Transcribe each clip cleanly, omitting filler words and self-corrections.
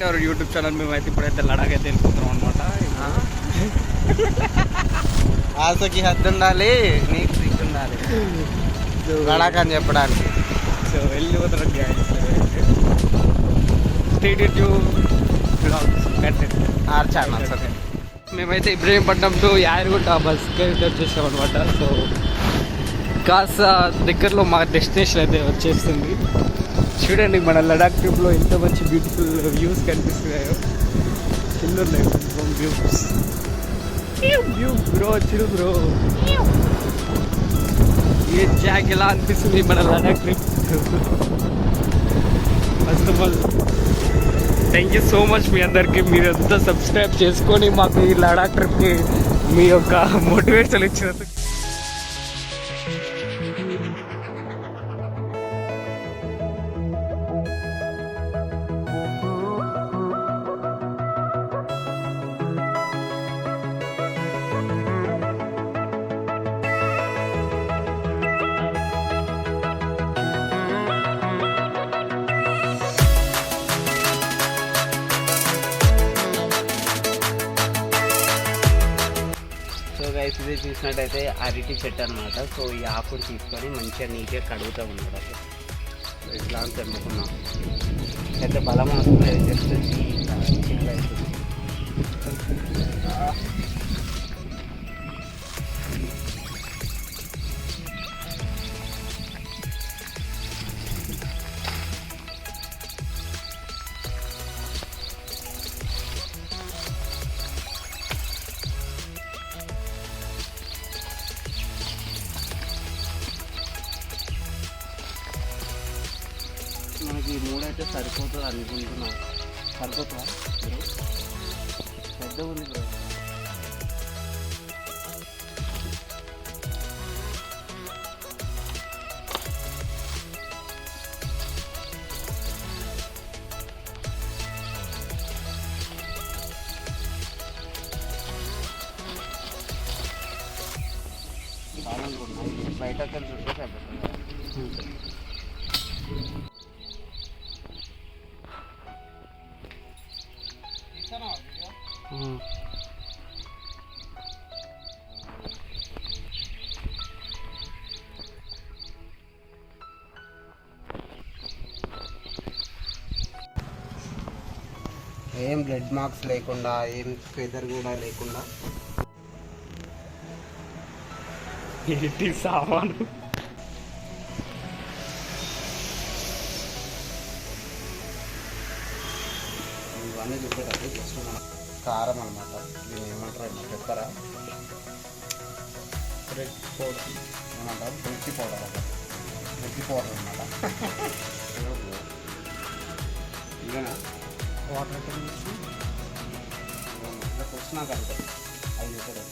ఎవరు YouTube channel మేమైతే ఇప్పుడైతే లడాక్ అయితే వెళ్ళిపోతున్నాం అనమాట. ఆశకి హద్దు ఉండాలి, నీకు సిగ్గు ఉండాలి లడాక్ అని చెప్పడానికి. సో వెళ్ళిపోతున్నాం ఆర్ ఛానల్. మేమైతే ఇబ్రహీంపట్నం టు యాదగిరిగుట్ట బస్కి అయితే వచ్చేసాం అనమాట. సో కాస్త దగ్గరలో మా డెస్టినేషన్ అయితే వచ్చేస్తుంది. చూడండి మన లడాక్ ట్రిప్లో ఎంత మంచి బ్యూటిఫుల్ వ్యూస్ కనిపిస్తున్నాయో. కింద ఉన్నాయి views. View bro Chiru bro. ఏ జాగ్ ఎలా అనిపిస్తుంది మన Ladakh trip. First of all thank you so much మీ అందరికీ. మీరంతా సబ్స్క్రైబ్ చేసుకొని మాకు ఈ లడాక్ ట్రిప్కి మీ యొక్క మోటివేషన్ ఇచ్చినందుకు. సో గైస్ ఇది చూసినట్టయితే అరటి చెట్టు అనమాట. సో ఈ ఆకుని తీసుకొని మంచిగా నీట్గా కడుగుతూ ఉన్నాడు. ఇట్లా అని తెంపుకున్నాం. పెద్ద బలం వస్తుంది, జస్ట్ చిన్న అవుతుంది. మనకి ఈ మూడైతే సరిపోతుంది అనుకుంటున్నాం. సరిపోతుందా? పెద్ద ఉంది బ్రో. బయట చూస్తే సరిపోతుంది. ఏం బ్లడ్ మార్క్స్ లేకుండా, ఏం ఫెదర్ కూడా లేకుండా ఏంటి సామాను. ఇవన్నీ చూపేటప్పుడు జస్ట్ మన కారం అనమాట. దీన్ని ఏమంటారు, పెప్పరా, రెడ్ పౌడర్ ఏమంటారు, మిర్చి పౌడర్ అన్నమాట. మిర్చి పౌడర్ అనమాట. ఇదేనా వాటర్ వచ్చినాక అంటే అవి చేశారు.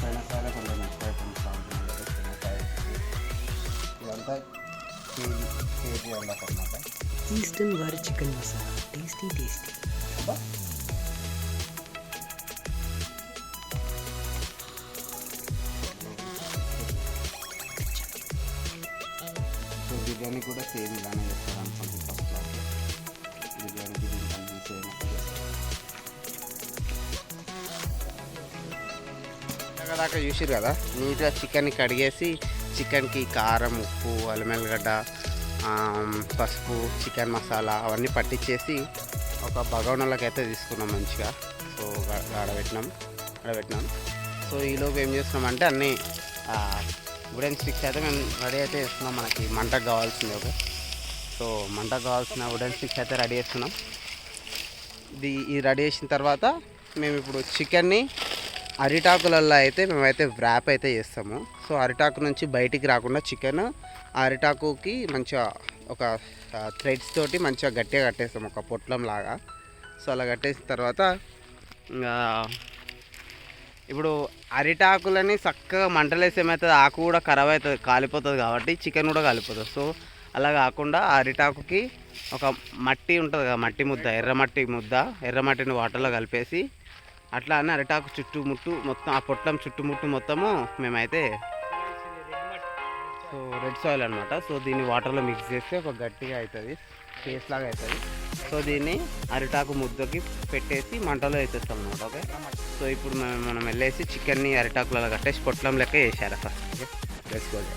పైన కొంచెం ఇదంతా కేజీ అన్నమాట. ఈస్టర్న్ వారి chicken masala tasty. So biryani కూడా సేమ్ ఇలానే చేస్తారు అనుకోండి. ఫస్ట్ బిర్యానీకి దీనికి సేమ్ దాకా చూసారు కదా. నీట్గా చికెన్ని కడిగేసి చికెన్కి కారం, ఉప్పు, అల్లం వెల్లిగడ్డ, పసుపు, చికెన్ మసాలా అవన్నీ పట్టించేసి ఒక బగోనీలోకి అయితే తీసుకున్నాం మంచిగా. సో ఆడబెట్టినాం. సో ఈలోపు ఏం చేస్తున్నామంటే అన్నీ వుడెన్ స్టిక్స్ అయితే మేము రెడీ అయితే చేస్తున్నాం. మనకి మంటకు కావాల్సింది సో మంటకు కావాల్సిన వుడెన్ స్టిక్స్ అయితే రెడీ చేస్తున్నాం. ఇది రెడీ చేసిన తర్వాత మేము ఇప్పుడు చికెన్ని అరిటాకులలో అయితే మేమైతే వ్రాప్ అయితే చేస్తాము. సో అరిటాకు నుంచి బయటికి రాకుండా చికెన్ అరిటాకుకి మంచిగా ఒక థ్రెడ్స్ తోటి మంచిగా గట్టిగా కట్టేస్తాం, ఒక పొట్లం లాగా. సో అలా కట్టేసిన తర్వాత ఇప్పుడు అరిటాకులని చక్కగా మంటలేసి ఏమవుతుంది, ఆకు కూడా ఖరాబ్ అవుతుంది, కాలిపోతుంది. కాబట్టి చికెన్ కూడా కాలిపోతుంది. సో అలా కాకుండా ఆ అరిటాకుకి ఒక మట్టి ఉంటుంది కదా, మట్టి ముద్ద, ఎర్రమట్టిని వాటర్లో కలిపేసి అట్లా అని అరిటాకు చుట్టుముట్టు మొత్తం, ఆ పొట్లం చుట్టుముట్టు మొత్తము మేమైతే సో రెడ్ సాయిల్ అనమాట. సో దీన్ని వాటర్లో మిక్స్ చేస్తే ఒక గట్టిగా అవుతుంది, పేస్ట్ లాగా అవుతుంది. సో దీన్ని అరిటాకు ముద్దకి పెట్టేసి మంటలో వేసేస్తాం అనమాట. ఓకే, సో ఇప్పుడు మనం వెళ్ళేసి చికెన్ని అరిటాకులలో కట్టేసి పొట్లం లెక్క వేసేయాలి ఫస్ట్. ఓకే, వేసుకోవాలి.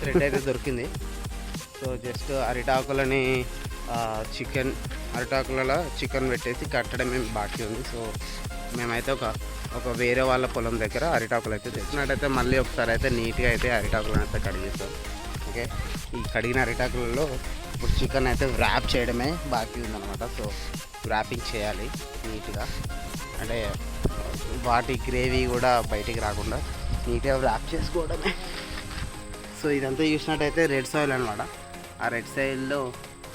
థ్రెడ్ అయితే దొరికింది. సో జస్ట్ అరిటాకులని అరిటాకులలో చికెన్ పెట్టేసి కట్టడమే బాకీ ఉంది. సో మేమైతే ఒక వేరే వాళ్ళ పొలం దగ్గర అరిటాకులు అయితే తెచ్చినట్టయితే మళ్ళీ ఒకసారి అయితే నీట్గా అయితే అరిటాకులను అయితే కడిగేస్తాం. ఓకే, ఈ కడిగిన అరిటాకులలో ఇప్పుడు చికెన్ అయితే వ్రాప్ చేయడమే బాకీ ఉందన్నమాట. సో వ్రాపింగ్ చేయాలి నీట్గా, అంటే వాటి గ్రేవీ కూడా బయటికి రాకుండా నీట్గా వ్రాప్ చేసుకోవడమే. సో ఇదంతా చూసినట్టయితే రెడ్ సాయిల్ అనమాట. ఆ రెడ్ సాయిల్లో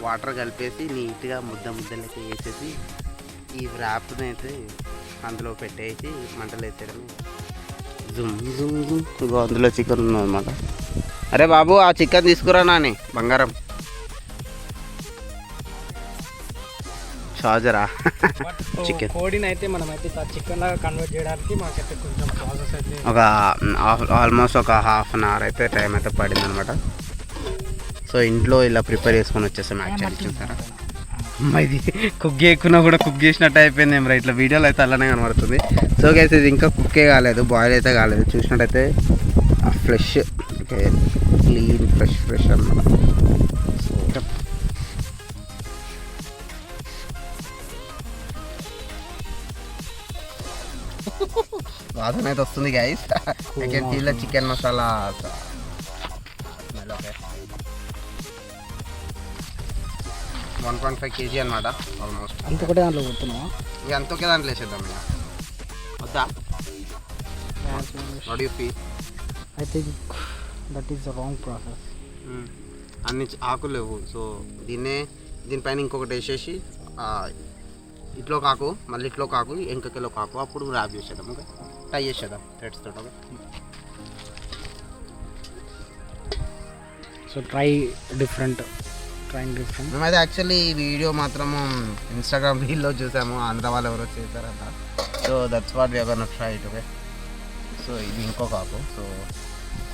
వాటర్ కలిపేసి నీట్గా ముద్దలకి వేసేసి ఈ వ్రాప్ని అయితే అందులో పెట్టేసి మంటలు వేసేయడమే. జుమ్ జుమ్ జుమ్. ఇగో అందులో చికెన్ ఉన్నదన్నమాట. అరే బాబు, ఆ చికెన్ తీసుకురా నాని, బంగారం షాజరా. చికెన్ కోడిని అయితే మనమైతే చికెన్ లాగా కన్వర్ట్ చేయడానికి మాకైతే కొంచెం ప్రాసెస్ అయితే ఒక ఆల్మోస్ట్ ఒక హాఫ్ అన్ అవర్ అయితే టైం అయితే పడింది అనమాట. సో ఇంట్లో ఇలా ప్రిపేర్ చేసుకొని వచ్చేసాం. యాక్చువల్లీ చూసారా అమ్మా, ఇది కుక్ చేయకున్నా కూడా కుక్ చేసినట్టు అయిపోయింది ఏమరా. ఇట్లా వీడియోలో అయితే అలానే కనబడుతుంది. సో గైస్ ఇది ఇంకా కుక్కే కాలేదు, బాయిల్ అయితే కాలేదు. చూసినట్టయితే ఫ్రెష్, ఓకే, క్లీన్ ఫ్రెష్ అన్నమాట. సో వాసన అయితే వస్తుంది గైస్. ఇలా చికెన్ మసాలా 1.5 kg అనమాట ఆల్మోస్ట్. అంత ఒకటే దాంట్లో కొడుతున్నావా? ఇక అంత ఒకే దాంట్లో వేసేద్దాం. ఇక వద్దా? What you feel? I think that is the wrong process. అన్ని ఆకులు లేవు. సో దీనిపైన ఇంకొకటి వేసేసి ఇట్లో కాకు, మళ్ళీ ఇట్లో కాకు, ఎంకలో కాకు, అప్పుడు ర్యాప్ చేసేద్దాం. ఓకే, ట్రై చేసేద్దాం థ్రెడ్స్ తోటి. Okay, so trying different. మేమైతే యాక్చువల్లీ ఈ వీడియో మాత్రము ఇన్స్టాగ్రామ్ రీల్లో చూసాము, ఆంధ్ర వాళ్ళు ఎవరో చేశారంట. So that's what we are gonna try it. Okay, so ఇది ఇంకో కాకు. So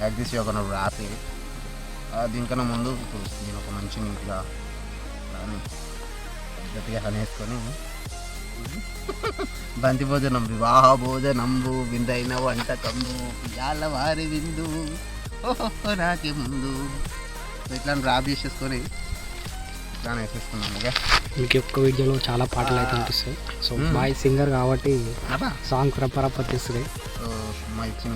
like this you are gonna rap it. దీనికన్నా ముందు ఇప్పుడు నేను ఒక మంచి నీట్గా గట్టిగా అనేసుకొని బంతి భోజనం, వివాహ భోజనంబు, విందైన వంటకంబు, పియాల వారి విందు, ఓహో నాకే ముందు. ఇట్లా ర్యాప్ చేసేసుకొని ఇట్లా వేసేస్తున్నాను. ఓకే, మీకు ఒక్క వీడియోలో చాలా పాటలు అయితే అనిపిస్తాయి. సో బాయ్ సింగర్ కాబట్టి సాంగ్ ప్రపరపతిస్తుంది. సో మా ఇచ్చిన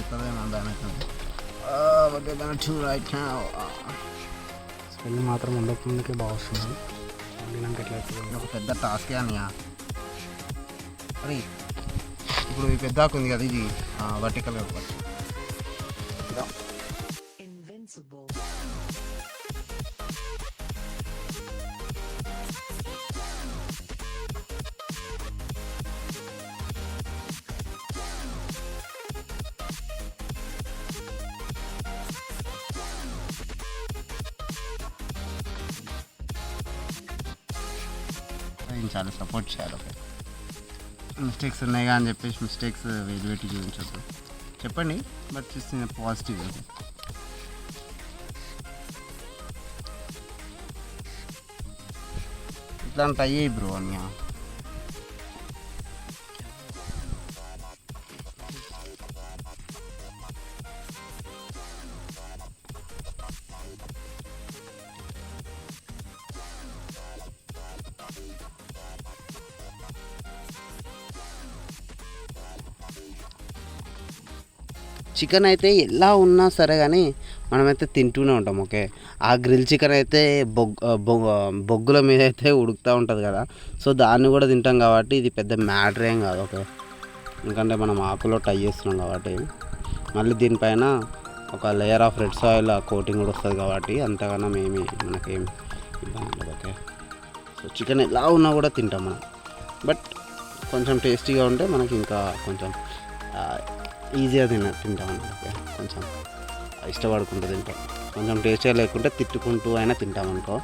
స్మెల్ మాత్రం ఉండక ముందుకే బాగా వస్తుంది. వండినాక ఎట్లా ఒక పెద్ద టాస్కే అనియా. అరే ఇప్పుడు ఈ పెద్ద ఆకు ఉంది కదా, ఇది వర్టికల్గా పట్టు. చాలా సపోర్ట్ చేయాలి. ఓకే, మిస్టేక్స్ ఉన్నాయిగా అని చెప్పేసి మిస్టేక్స్ వెలిపెట్టి చూపించద్దు, చెప్పండి, బట్ పాజిటివ్. ఇట్లాంటి అయ్యాయి బ్రో అన్నీ. చికెన్ అయితే ఎలా ఉన్నా సరే కానీ మనమైతే తింటూనే ఉంటాం. ఓకే, ఆ గ్రిల్ చికెన్ అయితే బొగ్గుల మీద అయితే ఉడుకుతూ ఉంటుంది కదా, సో దాన్ని కూడా తింటాం కాబట్టి ఇది పెద్ద మ్యాటర్ ఏం కాదు. ఓకే, ఎందుకంటే మనం ఆకులో టై చేస్తున్నాం కాబట్టి, మళ్ళీ దీనిపైన ఒక layer of red soil coating కూడా వస్తుంది కాబట్టి అంతగానో మనకేం ఇబ్బంది ఉండదు. ఓకే, సో చికెన్ ఎలా ఉన్నా కూడా తింటాం మనం, బట్ కొంచెం టేస్టీగా ఉంటే మనకి ఇంకా కొంచెం ఈజీగా తింటాం అన్నమాట. ఓకే, కొంచెం ఇష్టపడుకుంటూ తింటాం. కొంచెం టేస్టీగా లేకుంటే తిట్టుకుంటూ అయినా తింటాం అనుకో,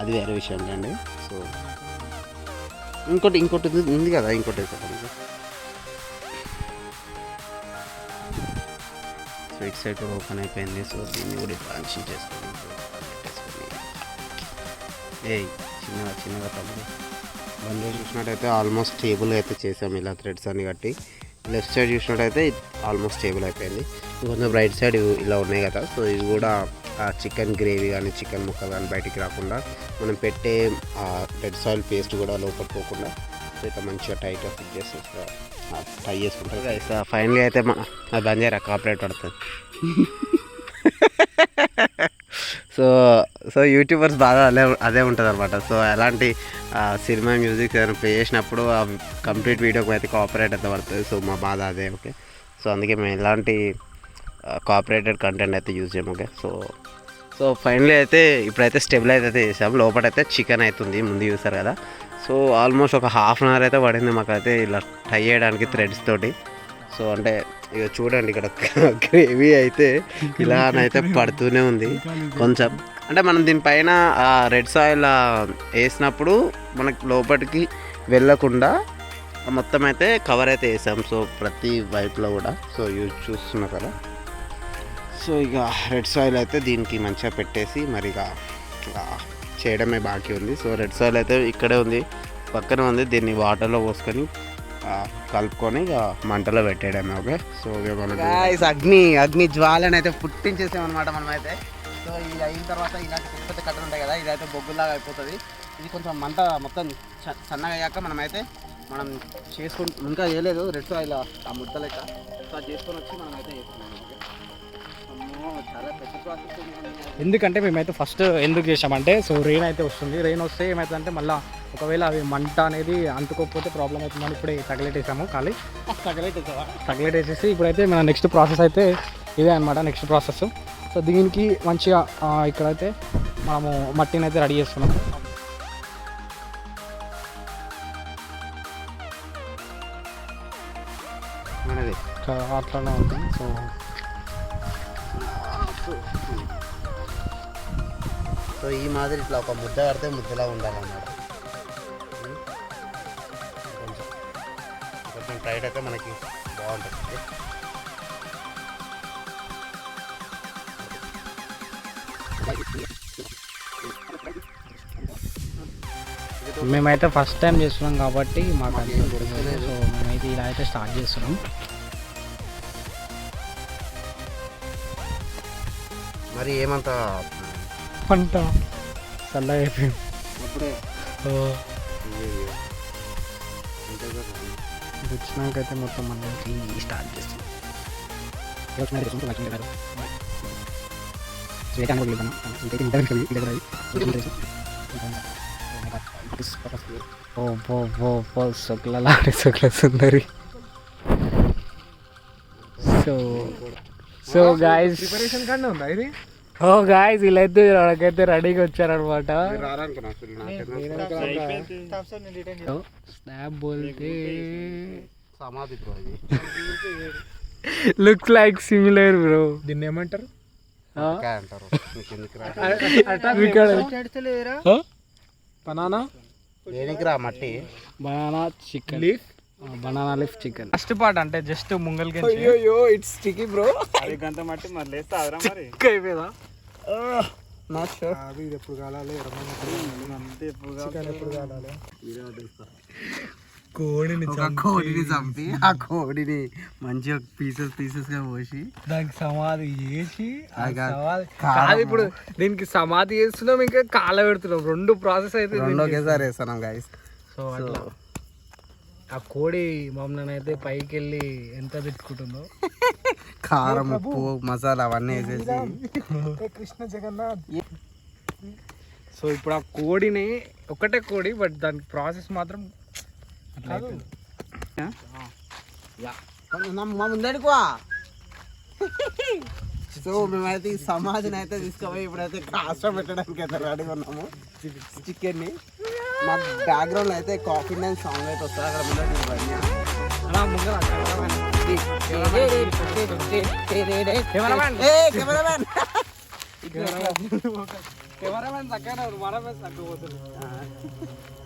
అది వేరే విషయం అండి. సో ఇంకోటి ఉంది కదా, ఇంకోటి వేసేటప్పుడు. సో ఇటు సైడ్ కూడా ఓపెన్ అయిపోయింది. సో దీన్ని కూడా ఇట్లా అన్షీట్ చేసుకొని చిన్నగా తమ్ముడు బండి చూసినట్టయితే ఆల్మోస్ట్ టేబుల్ అయితే చేసాము ఇలా థ్రెడ్స్ అన్ని కట్టి. లెఫ్ట్ సైడ్ చూసినట్టయితే ఆల్మోస్ట్ టేబుల్ అయిపోయింది. కొంచెం రైట్ సైడ్ ఇలా ఉన్నాయి కదా, సో ఇది కూడా చికెన్ గ్రేవీ కానీ చికెన్ ముక్కలు కానీ బయటికి రాకుండా మనం పెట్టే రెడ్ సాయిల్ పేస్ట్ కూడా లోపలికి పోకుండా సో ఇట్లా మంచిగా టైట్గా ఫిట్ చేసి ట్రై చేసుకుంటారు. ఫైనల్గా అయితే అది బంద్ చేయరా, కాపరేట్ పడుతుంది. సో యూట్యూబర్స్ బాగా అదే ఉంటుంది అనమాట. సో ఎలాంటి సినిమా మ్యూజిక్ ఏదైనా ప్లే చేసినప్పుడు ఆ కంప్లీట్ వీడియోకి అయితే కాపరేట్ అయితే పడుతుంది. సో మా బాధ అదే. ఓకే, సో అందుకే మేము ఎలాంటి కాపరేటెడ్ కంటెంట్ అయితే యూజ్ చేయము. ఓకే, సో ఫైనలీ అయితే ఇప్పుడైతే స్టెబిలైజ్ అయితే చేసాము. లోపలైతే చికెన్ అవుతుంది, ముందు చూసారు కదా. సో ఆల్మోస్ట్ ఒక ½ అవర్ అయితే పడింది మాకైతే ఇలా టై చేయడానికి థ్రెడ్స్ తోటి. సో అంటే ఇక చూడండి ఇక్కడ గ్రేవీ అయితే ఇలానైతే పడుతూనే ఉంది కొంచెం. అంటే మనం దీనిపైన రెడ్ సాయిల్ వేసినప్పుడు మనకి లోపలికి వెళ్ళకుండా మొత్తం అయితే కవర్ అయితే వేసాం. సో ప్రతి వైపులో కూడా సో చూస్తున్నారు కదా. సో ఇక రెడ్ సాయిల్ అయితే దీనికి మంచిగా పెట్టేసి మరి ఇక చేయడమే బాకీ ఉంది. సో రెడ్ సాయిల్ అయితే ఇక్కడే ఉంది, పక్కనే ఉంది. దీన్ని వాటర్లో పోసుకొని కలుపుకొని ఇక మంటలో పెట్టేయడమే. ఓకే, సో అగ్ని జ్వాలని అయితే పుట్టించేసామన్నమాట మనమైతే. సో ఇది అయిన తర్వాత ఇలాంటి పెద్ద పెద్ద కట్టలు ఉంటాయి కదా, ఇదైతే బొగ్గులాగా అయిపోతుంది. ఇది కొంచెం మంట మొత్తం సన్నగా అయ్యాక మనం ఇంకా చేయలేదు రెడ్ సాయిల్ ఆ ముద్ద లెక్క. సో అది చేసుకొని వచ్చి మనం అయితే చేస్తున్నాం. చాలా పెద్ద ప్రాసెస్. ఎందుకంటే మేమైతే ఫస్ట్ ఎందుకు చేసామంటే, సో రెయిన్ అయితే వస్తుంది. రెయిన్ వస్తే ఏమవుతుందంటే మళ్ళీ ఒకవేళ అవి మంట అనేది అంటుకోకపోతే ప్రాబ్లం అవుతుందని ఇప్పుడే తగలెట్టేసాము. ఖాళీ తగలెట్టేసేసి ఇప్పుడైతే మన నెక్స్ట్ ప్రాసెస్ అయితే ఇదే అనమాట, నెక్స్ట్ ప్రాసెస్. సో దీనికి మంచిగా ఇక్కడైతే మనము మట్టిని అయితే రెడీ చేస్తున్నాం. అట్లానే ఉంటుంది. సో ఈ మాదిరి ఇట్లా ఒక ముద్ద కడితే ముద్దలా ఉండాలన్నమాట. కొంచెం టైట్ అయితే మనకి బాగుంటుంది. మేమైతే ఫస్ట్ టైం చేస్తున్నాం కాబట్టి మాకు అది సో మేమైతే ఇలా అయితే స్టార్ట్ చేస్తున్నాం. మరి ఏమంతా పంట చల్లగా అయిపోయింది అప్పుడే వచ్చినాకైతే మొత్తం మనకి స్టార్ట్ చేస్తున్నాం. శుక్ల సుందరి. సో గాయస్ ప్రిపరేషన్ కానీ ఉందా ఇది? ఓ గాయస్ వీళ్ళైతే మనకైతే రెడీగా వచ్చారనమాట. స్నాప్ బోల్తే సమాధి బ్రో, ఇది లుక్స్ లైక్ సిమిలర్ బ్రో. దీన్ని ఏమంటారు? బనానా మట్టి banana chicken leaf, banana leaf chicken. First part అంటే జస్ట్ ముంగల్కి ఇట్స్ స్టికీ బ్రో. అది గంట మట్టి మరి లేస్తా మరి అయిపోయేదా? ఇది ఎప్పుడు కాలాలి, ఎప్పుడు కాలాలి. కోడిని చంపి ఆ కోడిని మంచిగా పీసెస్ గా పోసి దానికి సమాధి చేసి కాదు. ఇప్పుడు దీనికి సమాధి చేస్తున్నాం, ఇంకా కాల పెడుతున్నాం. రెండు ప్రాసెస్ అయితే ఒకేసారి వేస్తున్నాం గాయస్. సో అట్లా ఆ కోడి మమ్మల్ని అయితే పైకి వెళ్ళి ఎంత పెట్టుకుంటుందో కారం, ఉప్పు, మసాలా అవన్నీ వేసేసి కృష్ణ జగన్నాథ్. సో ఇప్పుడు ఆ కోడిని ఒకటే కోడి, బట్ దానికి ప్రాసెస్ మాత్రం ముందడుకో. సో మేమైతే ఈ సమాధిని అయితే తీసుకుపోయి ఇప్పుడైతే కాస్ట్రో పెట్టడానికి అయితే రెడీగా ఉన్నాము చికెన్ని. మా బ్యాక్గ్రౌండ్ అయితే కాఫీ నైన్ సాంగ్ అయితే వస్తుంది అక్కడ కెమెరామెన్ చక్కగా మనమే తగ్గబోతుంది.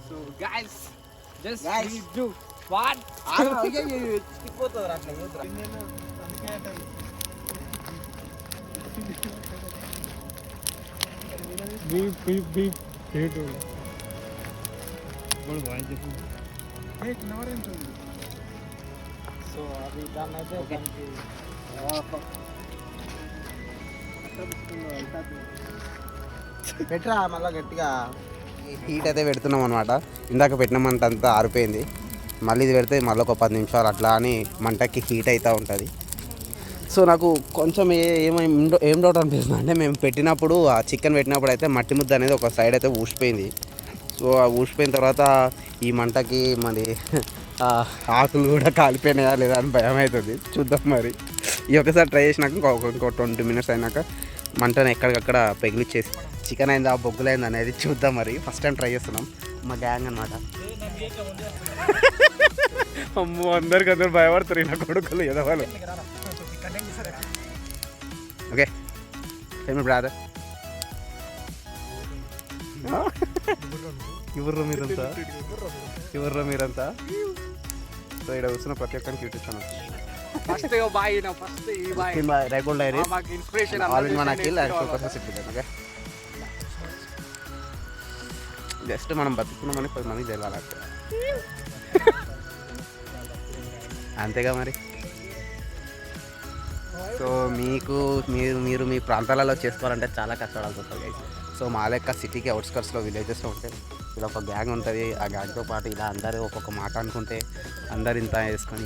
So guys just do what so అది దాన్ని అయితే పెట్టరా మళ్ళీ గట్టిగా హీట్ అయితే పెడుతున్నాం అనమాట. ఇందాక పెట్టిన మంట అంతా ఆరిపోయింది. మళ్ళీ ఇది పెడితే మళ్ళీ ఒక 10 నిమిషాలు అట్లా అని మంటకి హీట్ అవుతూ ఉంటుంది. సో నాకు కొంచెం ఏం డౌట్ అనిపిస్తుంది అంటే మేము పెట్టినప్పుడు ఆ చికెన్ పెట్టినప్పుడు అయితే మట్టి ముద్ద అనేది ఒక సైడ్ అయితే ఊసిపోయింది. సో ఆ ఊసిపోయిన తర్వాత ఈ మంటకి మరి ఆకులు కూడా కాలిపోయినాయా లేదా అని భయం అవుతుంది. చూద్దాం మరి. ఈ ఒకసారి ట్రై చేసినాక ఇంకో 20 మినిట్స్ అయినాక మంటను ఎక్కడికక్కడ పెగిలిచ్చేసి చికెన్ అయిందా బొగ్గులైంది అనేది చూద్దాం మరి. ఫస్ట్ టైం ట్రై చేస్తున్నాం మా గ్యాంగ్ అనమాట. అమ్మో అందరికి అందరు భయపడతారు ఇలా కొడుకులు ఎదవాలి. ఓకే ఏమి బ్రాదర్ ఇవర్రా మీరంతా. సో ఇక్కడ కూర్చున్న ప్రతి ఒక్కరికి చూపించాను. ఫస్ట్ బాయ్ ఫస్ట్ ఈ బాయ్ రైకోల్ డైరీ మాకు inspiration all in one Akhil okay. Just మనం బతుకున్నామని 10 మందికి తెలియాలి అంతేగా మరి. సో మీరు మీ ప్రాంతాలలో చేసుకోవాలంటే చాలా కష్టపడాల్సి వస్తుంది గైస్. సో మా లెక్క సిటీకి అవుట్స్కట్స్లో విలేజెస్లో ఉంటే ఇలా ఒక గ్యాంగ్ ఉంటుంది. ఆ గ్యాంగ్తో పాటు ఇలా అందరూ ఒక్కొక్క మాట అనుకుంటే అందరు ఇంత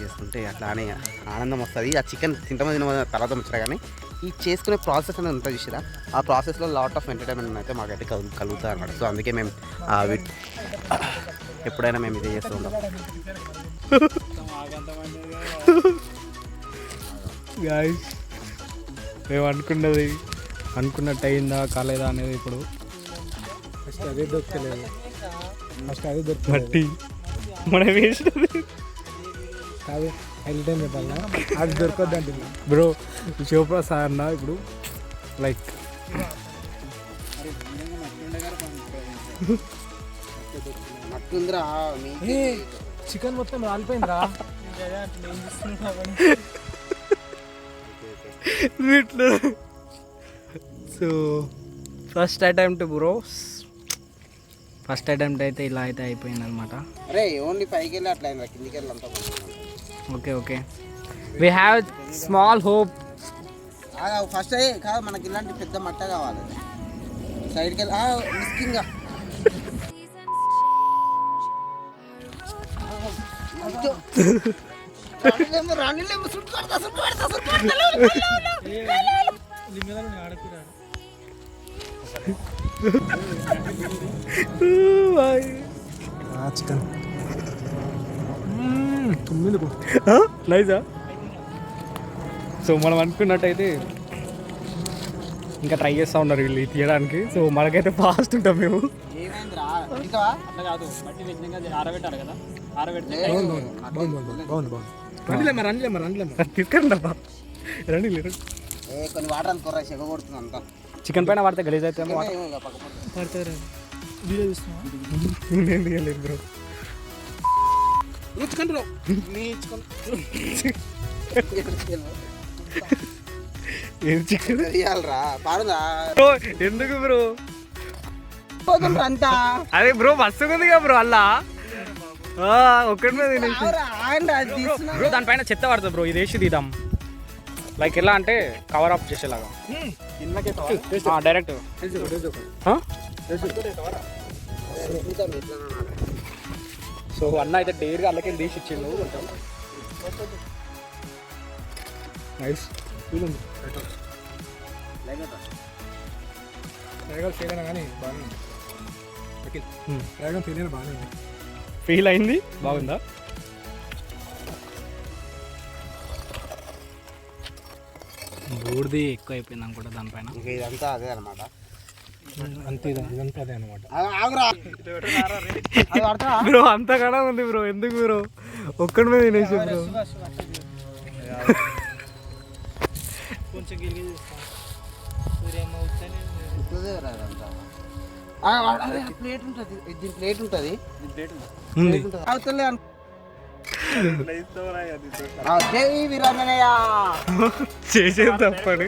చేసుకుంటే అట్లా అని ఆనందం వస్తుంది. ఆ చికెన్ తింటామో తర్వాత ముచ్చరా కానీ ఈ చేసుకునే ప్రాసెస్ అనేది ఉంటుంది చూసిరా. ఆ ప్రాసెస్లో లాట్ ఆఫ్ ఎంటర్టైన్మెంట్ అయితే మాకైతే కలుగుతుంది అన్నమాట. సో అందుకే మేము ఎప్పుడైనా మేము ఇదే చేస్తూ ఉంటాం. గాయ్స్ మేము అనుకున్నట్టు అయిందా కాలేదా అనేది ఇప్పుడు ఫస్ట్ అదే దొరకలేదు. మట్టి మనం వేసినది కాదు హైలైట్ ఏం చెప్పాలన్నా అది దొరకద్దు అంటుంది బ్రో. శివప్రసాద్ అన్న ఇప్పుడు లైక్ చికెన్ మొత్తం రాలిపోయిందిరా. So first attempt bro, first attempt అయితే ఇలా అయితే అయిపోయింది అనమాట. అరే ఓన్లీ పైకి వెళ్ళి అట్లా అయింది, కిందికి వెళ్ళి అంతా. Okay okay we have small hope. First కాదు మనకి ఇలాంటి పెద్ద మట్ట కావాలి. సైడ్కి వెళ్ళి మిస్కింగ్గా చికెన్ నైసా. సో మనం అనుకున్నట్టయితే ఇంకా ట్రై చేస్తూ ఉన్నారు వీళ్ళు తీయడానికి. సో మనకైతే ఫాస్ట్ ఉంటాం మేము. అట్లా కాదు మట్టి తెచ్చినాక ఆరబెట్టాలి కదా. ఆరబెడితే తీసుకురండి అబ్బా రండి. కొన్ని వాటర్ అనుకోరా చెగ కొడుతుంది అంతా. చికెన్ పైన పడితే గలీజ్ అయితే పడతారు. బ్రో ఏం చికెన్ ఎందుకు బ్రో అంతా? అదే బ్రో మస్తు ఉందిగా బ్రో అల్లా ఒక్కడి మీద బ్రో. దానిపైన చెత్త పడుతుంది బ్రో. ఇది వేసి తీద్దాం లైక్ ఎలా అంటే కవర్ అప్ చేసేలాగా డైరెక్ట్. సో అన్న అయితే డైరీగా అల్లకి తీసి ఇచ్చిండు. నైస్ ఫీల్ ఉంది. ఫీల్ అయింది బాగుందా? బూడిది ఎక్కువ అయిపోయింది అనుకుంటా దానిపైన. ఇదంతా అదే అనమాట. అంతే ఇదంతా అదే అనమాట బ్రో. అంత కడా ఉంది బ్రో. ఎందుకు బ్రో ఒక్కడి మీద తినేసి బ్రో. కొంచెం ప్లేట్ ఉంటుంది, దీని ప్లేట్ ఉంటుంది. చేసేది తప్పని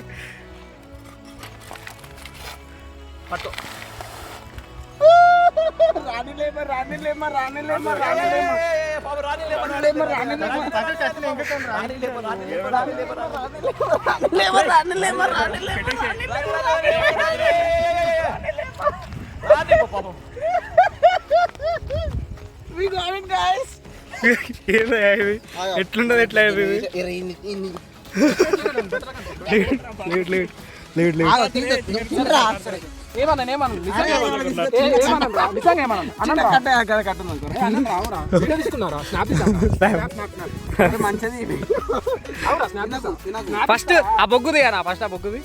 పట్టు. ఎట్లుంటది ఎట్లా ఫస్ట్ ఆ బొగ్గుది కదా ఫస్ట్ ఆ బొగ్గుది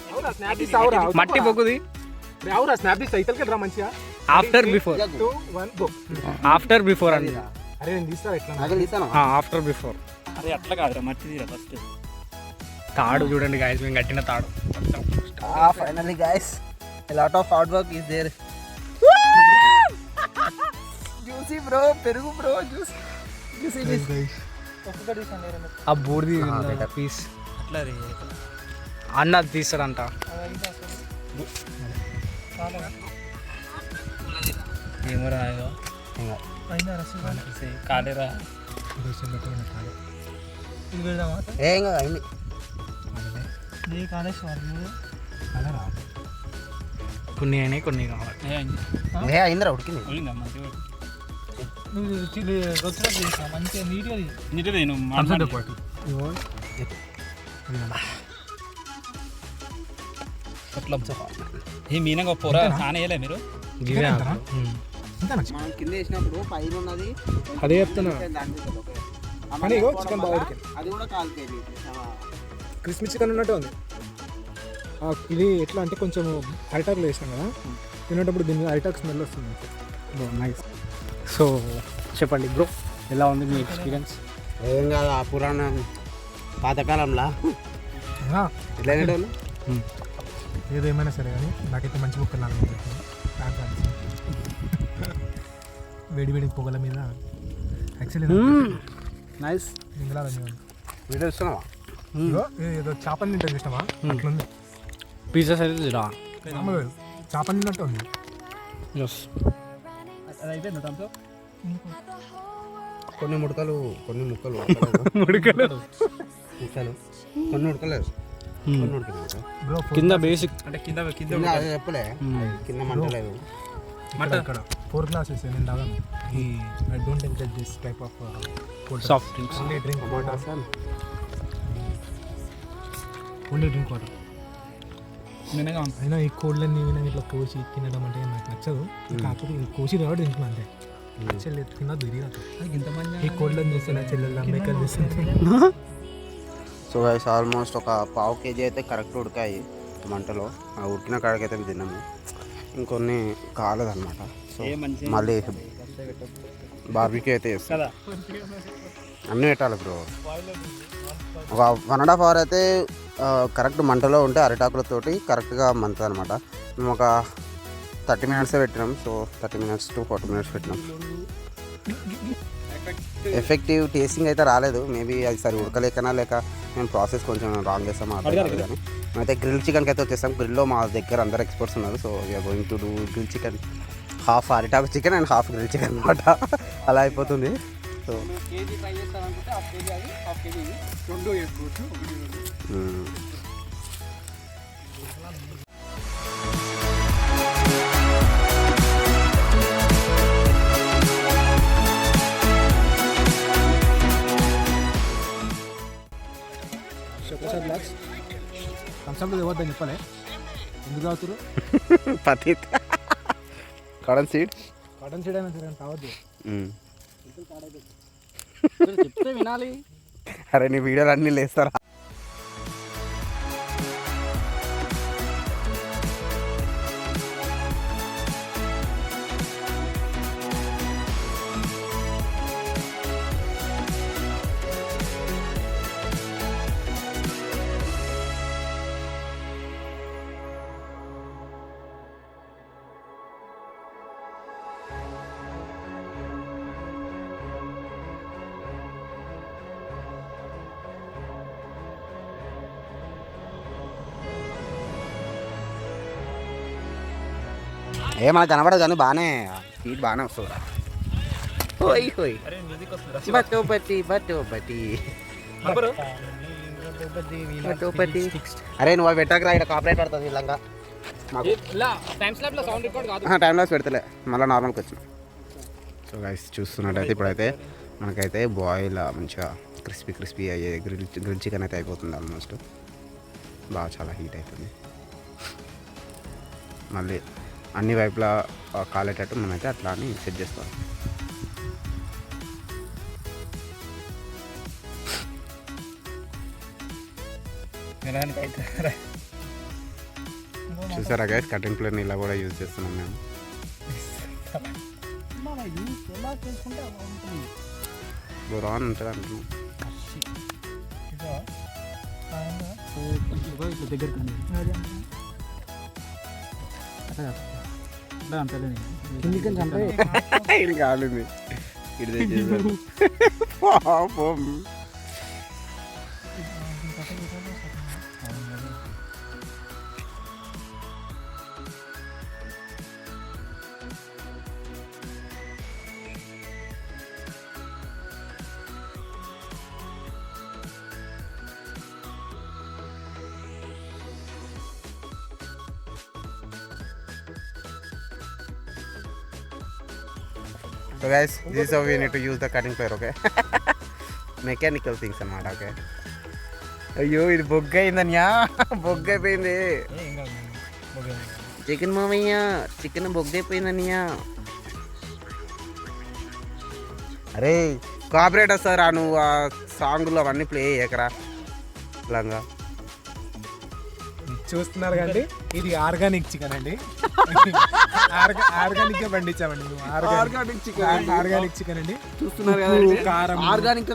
మట్టి బొగ్గుది ఆఫ్టర్ బిఫోర్ ఆఫ్టర్ బిఫోర్ అండి ఆఫ్టర్ బిఫోర్ అరే అట్లా కాదురా మట్టి తీరా ఫస్ట్ తాడు చూడండి గాయస్ మేము కట్టిన తాడు finally guys lot of hard work is there juicy bro పెరుగు బ్రో జ్యూసీ ఆ బూడిది పీస్ అట్లా రే అన్న అది తీస్తాడంట ఏమరా కాలేరా ఏం కదా అయింది కొన్ని అయినాయి కొన్ని కావాలి ఏ అయిందిరా ఉడికింది ఏ మీనంగా పోరా నానేయలే మీరు మనం కింద వేసినప్పుడు పైన ఉన్నది అదే చెప్తున్నా చికెన్ బాగా అది కూడా 1/4 kg క్రిస్పీ చికెన్ ఉన్నట్టు ఉంది ఇది ఎట్లా అంటే కొంచెం అరిటాకులు వేసాం కదా తినేటప్పుడు దీని మీద అరిటాక్ స్మెల్ వస్తుంది నైస్ సో చెప్పండి బ్రో ఎలా ఉంది మీ ఎక్స్పీరియన్స్ ఏం కాదు ఆ పురాణం పాతకాలంలో ఎట్లా ఏదేమైనా సరే కానీ నాకైతే మంచి ముక్కలు నాకు వేడి వేడి పొగల మీద యాక్చువల్లీ నైస్ వీడియో ఇస్తున్నావా ఏదో చేపని తింటే చూసినావా అట్లుంది పిజ్జాస్ అయితే తిరా చేపని తిన్నట్టు ఉంది ఎస్ కొన్ని ముడతలు కొన్ని ముక్కలు ముడకలు ముక్కలు కొన్ని ఉడకలేదు కొన్ని ఉడకలేదు బ్రో కింద బేసిక్ అంటే కింద కింద కింద అదే చెప్పలే కింద మంటలేదు ఇక్కడ 4 గ్లాసెస్ నేను తాగాను ఈ I don't take this type of soft drinks only drink water only drink water నేనేగా అయినా ఈ కోళ్ళని ఇట్లా కోసి తినడం అంటే నాకు నచ్చదు కాకపోతే ఇది కోసి రావడం తింటున్నా అంతే చెల్లి తిన్నా దిగినట్టు ఇంతమంది ఈ కోళ్ళని చూస్తున్నా చెల్లెళ్ళు మేకలు చూస్తున్నా సో గైస్ ఆల్మోస్ట్ ఒక 1/2 kg అయితే కరెక్ట్ ఉడికాయి మంటలో ఆ ఉడికిన కాడికైతే తిన్నాము ఇంకొన్ని కాలేదన్నమాట సో మళ్ళీ బార్బీక్యూ అయితే చేస్తాం కదా అన్నీ పెట్టాలి బ్రో ఒక 1.5 hour అయితే కరెక్ట్ మంటలో ఉంటే అరిటాకులతోటి కరెక్ట్గా మంతుంది అనమాట మేము ఒక 30 minutes పెట్టినాం సో 30 minutes to 40 minutes పెట్టినాం ఎఫెక్టివ్ టేస్టింగ్ అయితే రాలేదు మేబీ అది సరి ఉడకలేకనా లేక మేము ప్రాసెస్ కొంచెం రాంగ్ చేస్తాం కానీ మేమైతే గ్రిల్ చికెన్కి అయితే వచ్చేస్తాం గ్రిల్లో మా దగ్గర అందరు ఎక్స్పర్ట్స్ ఉన్నారు so we are going to do grill chicken half అరిటాకు chicken and half grill chicken అనమాట అలా అయిపోతుంది సో కేజీ ట్రై చేస్తామనుకుంటే హాఫ్ కేజీ అది హాఫ్ కేజీ రెండు వేసుకోవచ్చు ప్రసాద్ బ్లాక్స్ థమ్స్అప్ ఇవ్వద్దని చెప్పలే ఎందుకు తాగుతారు పతీత్ కాటన్ సీడ్ కాటన్ సీడ్ అయినా సరే తావద్దు చెప్తే వినాలి అరే నీ వీడియోలు అన్నీ లేస్తారా ఏమన్నా కనబడదు కానీ బాగానే స్పీడ్ బాగానే వస్తుంది. హోయ్ హోయ్ బట్టోపతి బట్టోపతి బట్టోపతి. అరే నువ్వు అవి పెట్టకరా, ఇక్కడ కాపరేట్ పడుతుంది వీళ్ళంగా. టైం లాస్ పెడతలే, మళ్ళీ నార్మల్కి వచ్చిన. సో గైస్ చూస్తున్నట్టయితే ఇప్పుడైతే మనకైతే బాయిల్ మంచిగా క్రిస్పీ అయ్యే గ్రిల్ చికెన్ అయితే అయిపోతుంది. ఆల్మోస్ట్ బాగా చాలా హీట్ అవుతుంది. మళ్ళీ అన్ని వైపులా కాలేటట్టు మనమైతే అట్లా అని సెట్ చేస్తాం. చూసారా గైస్, కటింగ్ ప్లేన్ ఇలా కూడా యూజ్ చేస్తున్నాం మేము. బురాన్ ఉంటుంది అంటున్నాం. ఇది కాలింది ఇది పాపం. So guys, this is how we need to use the cutting plier, okay? Mechanical things అన్నమాట. ఓకే. అయ్యో ఇది బొగ్గ అయిందన్యా, బొగ్గ అయిపోయింది. చికెన్ మామయ్య, చికెన్ బొగ్గ అయిపోయిందన్యా. అరే కాపరేట్ వస్తారా నువ్వు ఆ సాంగ్లు అవన్నీ ప్లే చేయకరా లంగా. చూస్తున్నారు కండి, ఇది ఆర్గానిక్ చికెన్ అండి. ఆర్గానిక్ గా పండించామండి మేము. ఆర్గానిక్ చికెన్ అండి. చూస్తున్నారు కదా, కారం ఆర్గానిక్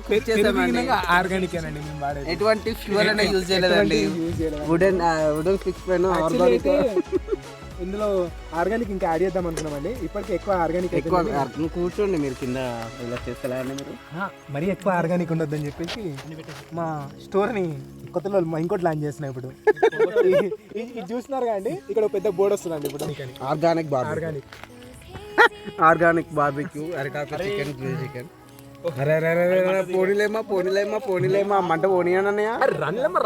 ఆర్గానిక్ అండి మేము వాడేది. ఎటువంటి ఫ్యూయల్ అనేది యూజ్ చేయలేదండి. వుడెన్ ఫిక్స్ పైన ఆర్గానిక్. ఇందులో ఆర్గానిక్ ఇంకా యాడ్ చేద్దాం అనుకున్నామండి. ఇప్పటికి ఎక్కువ ఆర్గానిక్ ఎక్కువ కూర్చోండి మీరు కింద ఇలా చేస్తారండి మీరు. మరీ ఎక్కువ ఆర్గానిక్ ఉండొద్దని చెప్పేసి మా స్టోర్ని కొత్తలో ఇంకోటి లాంచ్ చేస్తున్నాం ఇప్పుడు. ఇది చూస్తున్నారు కదండి, ఇక్కడ పెద్ద బోర్డు వస్తుందండి ఇప్పుడు. ఆర్గానిక్ బార్బిక్యూ అరిటాకు చికెన్ గ్రిల్ చికెన్. అరే పోనీలేమా మంట పోనీయనన్నయ్య. రానిలేమా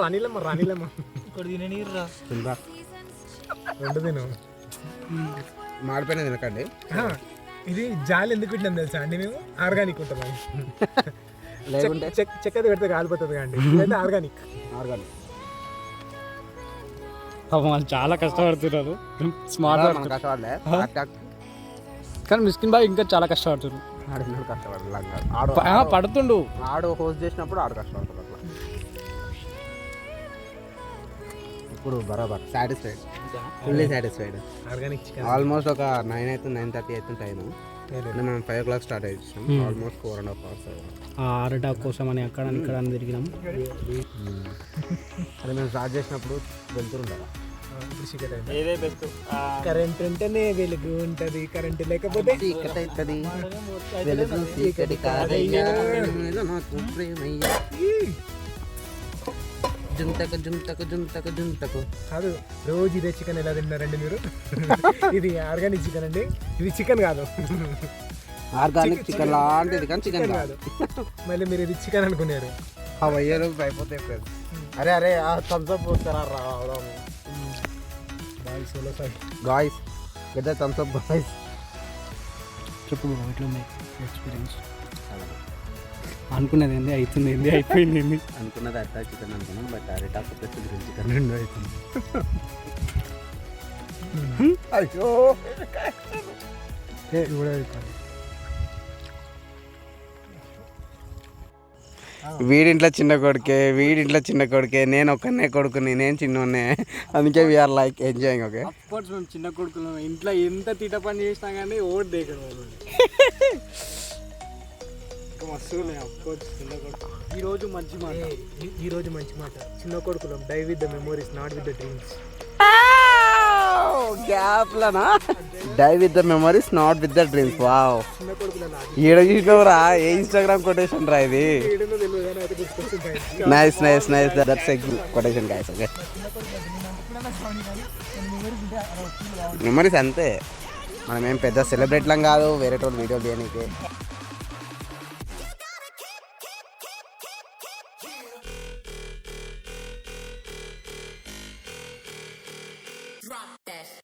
రెండు తిను. మాడిపోయిన తినకండి. ఇది జాలి ఎందుకు పెట్టినాం తెలుసా అండి, మేము ఆర్గానిక్ ఉంటాం. చెక్కది పెడితే కాలిపోతుంది కండి. ఆర్గానిక్ వాళ్ళు చాలా కష్టపడుతున్నారు. స్మార్ట్ కానీ మిస్కిన్ బాయ్ ఇంకా చాలా కష్టపడుతున్నారు. పడుతుండు ఆడు హోస్ట్ చేసినప్పుడు ఆడు కష్టపడుతుంది. అట్లా ఇప్పుడు బరాబర్ satisfied, fully satisfied. Organic chicken almost ఒక 9 అవుతుంది, 9:30 అవుతుంది టైం. మనం 5 o'clock స్టార్ట్ అయ్యాం. Almost 4.5 hours. అరటాకు కోసం అని అక్కడ ఇక్కడ తిరిగినాం. అదే మేము స్టార్ట్ చేసినప్పుడు వెళ్తుండాలి. కరెంట్ ఉంటేనే వెలుగు ఉంటది, కరెంట్ లేకపోతే చీకటి అవుతుంది. వెలుగు చీకటి కాదయ్యా నాకు ప్రేమయ్యా. జుంతకు కాదు, రోజు ఇదే చికెన్ ఎలా తిన్నారండి మీరు? ఇది ఆర్గానిక్ చికెన్ అండి. ఇది చికెన్ కాదు, ఆర్గానిక్ చికెన్ లాంటిది కానీ చికెన్ కాదు. మళ్ళీ మీరు ఇది చికెన్ అనుకున్నారు. అవయ్యలు అయిపోతాయి. అరే ఆ థమ్స్ అప్ పోస్తారా రావడం. గాయ్స్ పెద్ద థమ్స్ అప్ గాయ్స్. చెప్పు ఎట్లా ఎక్స్పీరియన్స్? అనుకున్నది ఏంది అవుతుంది, ఏంది అయిపోయింది. అనుకున్నది అట్టా చికెన్ అనుకున్నాం, బట్ అరిటాకు ప్లస్ గ్రిల్ చికెన్ 2 అవుతుంది. అయ్యో వీడింట్లో చిన్న కొడుకే, నేను ఒక్కనే కొడుకుని, నేను చిన్నోనే. అందుకే we are like enjoying. Okay of course మేము చిన్న కొడుకులు, ఇంట్లో ఎంత తీట పని చేసినా కానీ ఓట్ దేకడం. ఈరోజు మంచి మాట, చిన్న కొడుకులం. Die with the memories, not with the dreams. గ్యాప్లనా die with the memories not with the dreams. Wow, ఈడ చూసినవరా? ఏ ఇన్స్టాగ్రామ్ కొటేషన్ రా ఇది? Nice that's a quotation guys. Okay memories అంతే. మనం ఏం పెద్ద సెలబ్రేట్లం కాదు వేరే వాళ్ళు వీడియో చేయనీకే. Drop that